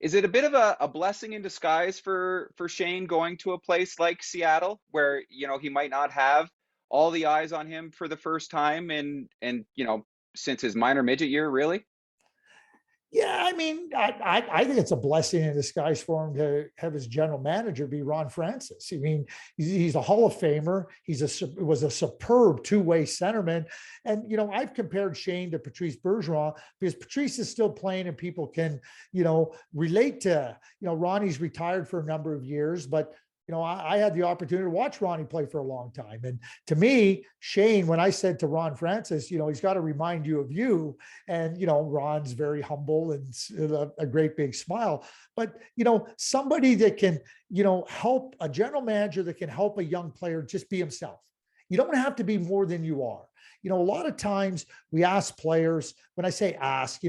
Is it a bit of a blessing in disguise for Shane going to a place like Seattle where, he might not have all the eyes on him for the first time and since his minor midget year, really? Yeah, I mean, I think it's a blessing in disguise for him to have his general manager be Ron Francis. I mean, he's a Hall of Famer. Was a superb two-way centerman, and I've compared Shane to Patrice Bergeron because Patrice is still playing, and people can relate to Ronnie's retired for a number of years, but I had the opportunity to watch Ronnie play for a long time. And to me, Shane, when I said to Ron Francis, he's got to remind you of you. And, Ron's very humble and a great big smile. But, somebody that can, help a general manager that can help a young player just be himself. You don't have to be more than you are. A lot of times we ask players, when I say ask,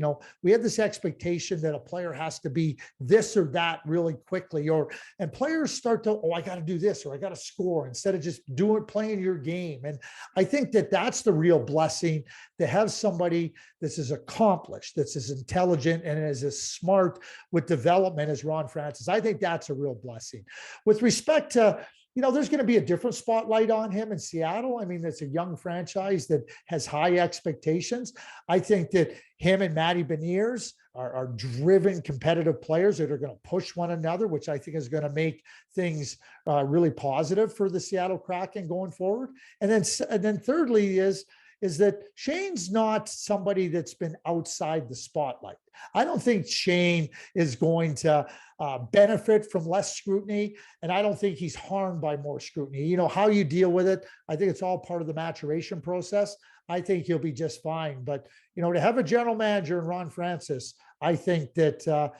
we have this expectation that a player has to be this or that really quickly, and players start to, I got to do this, or I got to score instead of just playing your game. And I think that that's the real blessing, to have somebody that's as accomplished, that's as intelligent, and as smart with development as Ron Francis. I think that's a real blessing. With respect to, there's going to be a different spotlight on him in Seattle. I mean, it's a young franchise that has high expectations. I think that him and Matty Beniers are driven, competitive players that are going to push one another, which I think is going to make things really positive for the Seattle Kraken going forward. And then thirdly is that Shane's not somebody that's been outside the spotlight. I don't think Shane is going to benefit from less scrutiny, and I don't think he's harmed by more scrutiny. How you deal with it, I think it's all part of the maturation process. I think he'll be just fine. But, to have a general manager in Ron Francis, I think that,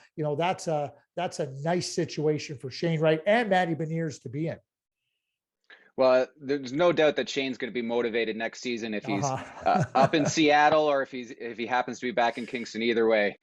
that's a nice situation for Shane Wright and Matty Beniers to be in. Well, there's no doubt that Shane's going to be motivated next season if he's Uh-huh. up in Seattle or if he happens to be back in Kingston. Either way,